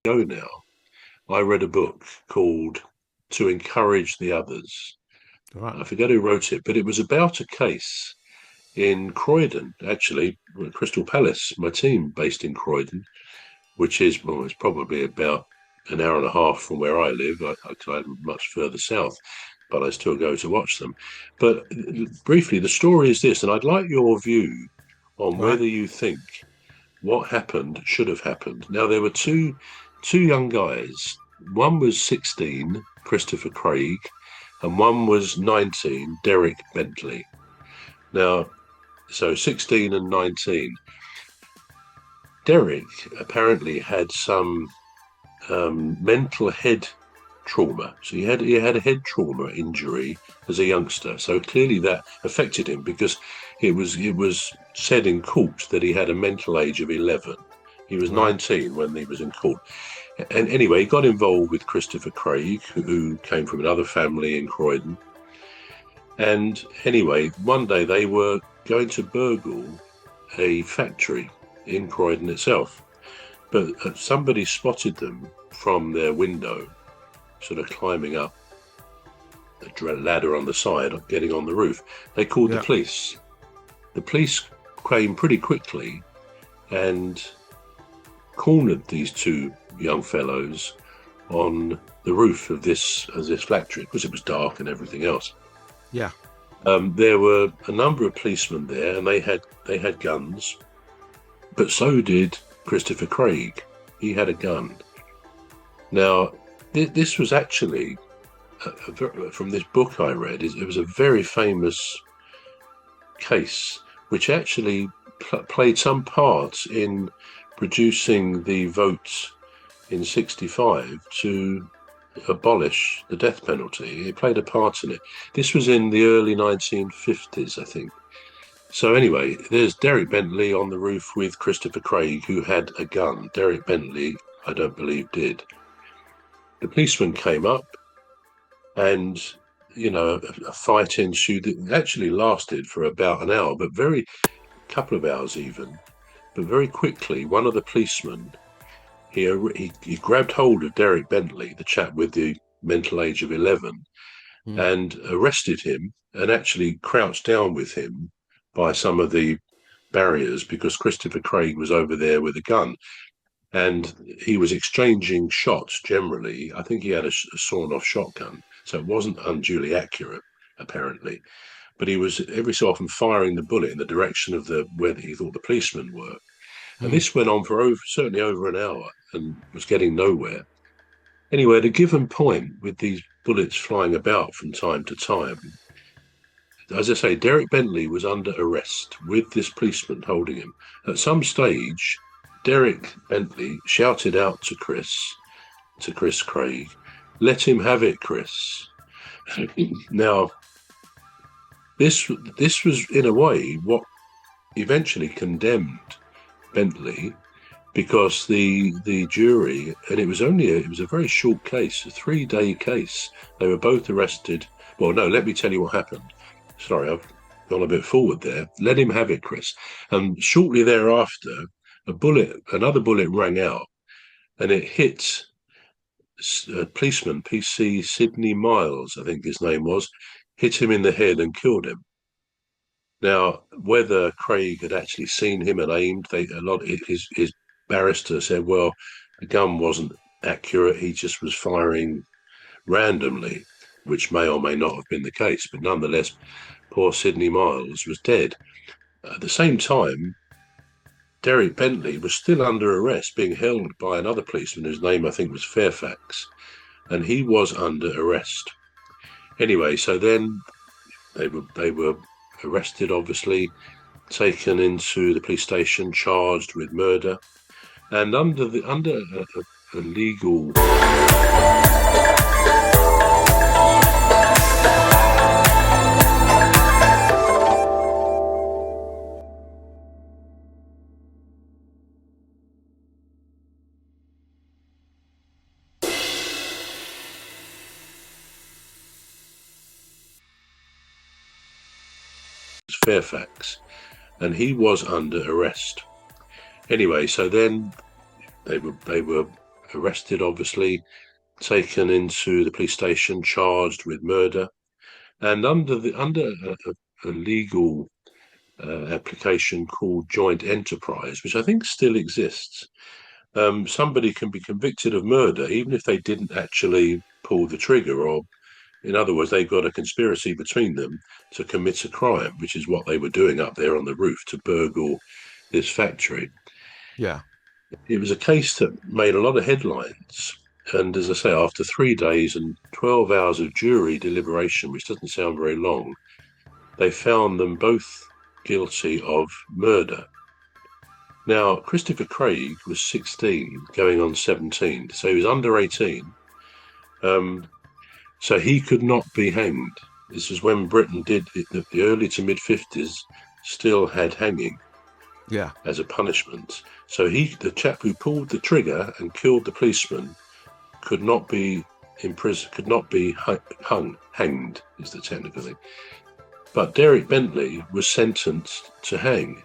ago now, I read a book called To Encourage the Others. Right. I forget who wrote it, but it was about a case in Croydon, actually, Crystal Palace, my team based in Croydon, which is, well, it's probably about an hour and a half from where I live. I live much further south, but I still go to watch them. But briefly, the story is this, and I'd like your view on Right. whether you think what happened should have happened. Now, there were two young guys. One was 16, Christopher Craig, and one was 19, Derek Bentley. Now, so 16 and 19. Derek apparently had some mental head trauma. So he had a head trauma injury as a youngster. So clearly that affected him because it was said in court that he had a mental age of 11. He was Right. 19 when he was in court. And anyway, he got involved with Christopher Craig, who came from another family in Croydon. And anyway, one day they were going to burgle a factory in Croydon itself. But somebody spotted them from their window, sort of climbing up a ladder on the side, getting on the roof. They called the Yeah. police. The police came pretty quickly and cornered these two young fellows on the roof of this factory because it was dark and everything else. Yeah. There were a number of policemen there, and they had guns, but so did Christopher Craig. He had a gun. Now, this was actually from this book I read. It was a very famous case, which actually played some part in producing the vote in '65 to abolish the death penalty. It played a part in it. This was in the early 1950s, I think. So anyway, there's Derek Bentley on the roof with Christopher Craig, who had a gun. Derek Bentley, I don't believe, did. The policeman came up, and a fight ensued that actually lasted for about an hour, but very couple of hours even. But very quickly, one of the policemen he grabbed hold of Derek Bentley, the chap with the mental age of 11, Mm. and arrested him and actually crouched down with him by some of the barriers because Christopher Craig was over there with a gun and he was exchanging shots generally. I think he had a sawn off shotgun, so it wasn't unduly accurate, apparently. But he was every so often firing the bullet in the direction of where he thought the policemen were. And Mm. this went on for certainly over an hour and was getting nowhere. Anyway, at a given point, with these bullets flying about from time to time, as I say, Derek Bentley was under arrest with this policeman holding him. At some stage, Derek Bentley shouted out to Chris Craig, "Let him have it, Chris." Now, this was in a way what eventually condemned Bentley because the jury, and it was a very short case, a 3-day case. They were both arrested. Well, no, let me tell you what happened. Sorry, I've gone a bit forward there. Let him have it, Chris. And shortly thereafter, another bullet rang out, and it hit a policeman, PC Sidney Miles, I think his name was, hit him in the head and killed him. Now, whether Craig had actually seen him and aimed, his barrister said, well, the gun wasn't accurate. He just was firing randomly, which may or may not have been the case. But nonetheless, poor Sidney Miles was dead. At the same time, Derek Bentley was still under arrest, being held by another policeman whose name I think was Fairfax, and he was under arrest. Anyway, so then they were arrested, obviously, taken into the police station, charged with murder, and under a legal. Fairfax, and he was under arrest. Anyway, so then they were arrested, obviously, taken into the police station, charged with murder, and under a legal application called joint enterprise, which I think still exists. Somebody can be convicted of murder even if they didn't actually pull the trigger, or in other words, they've got a conspiracy between them to commit a crime, which is what they were doing up there on the roof to burgle this factory. Yeah. It was a case that made a lot of headlines. And as I say, after 3 days and 12 hours of jury deliberation, which doesn't sound very long, they found them both guilty of murder. Now, Christopher Craig was 16, going on 17, so he was under 18. So he could not be hanged. This was when Britain did the early to mid 50s, still had hanging as a punishment. So the chap who pulled the trigger and killed the policeman could not be imprisoned, could not be hanged is the technical thing. But Derek Bentley was sentenced to hang.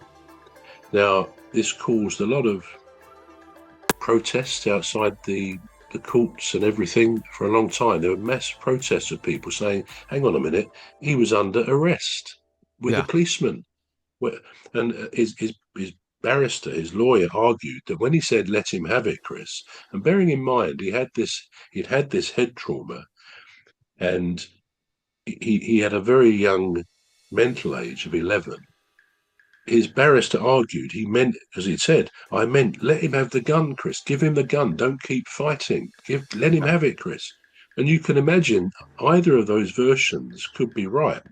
Now, this caused a lot of protests outside the courts and everything for a long time. There were mass protests of people saying, hang on a minute, he was under arrest with a policeman. And his barrister, his lawyer, argued that when he said, let him have it, Chris, and bearing in mind he'd had this head trauma, and he had a very young mental age of 11. His barrister argued he meant, as he'd said, I meant, let him have the gun, Chris. Give him the gun. Don't keep fighting. Let him have it, Chris. And you can imagine either of those versions could be right.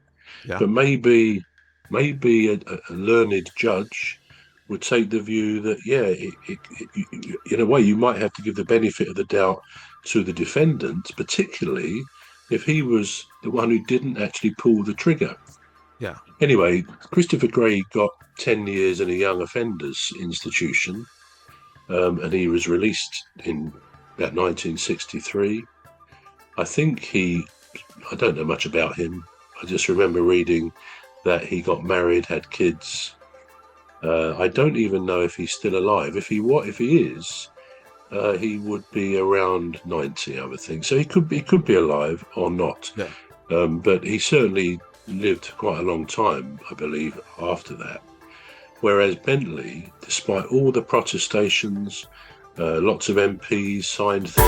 But maybe a learned judge would take the view that, in a way, you might have to give the benefit of the doubt to the defendant, particularly if he was the one who didn't actually pull the trigger. Yeah. Anyway, Christopher Gray got 10 years in a young offenders institution, and he was released in about 1963. I don't know much about him. I just remember reading that he got married, had kids. I don't even know if he's still alive. If he is, he would be around 90, I would think. So he could be alive or not. Yeah. But he certainly lived quite a long time, I believe, after that. Whereas Bentley, despite all the protestations, lots of MPs signed things.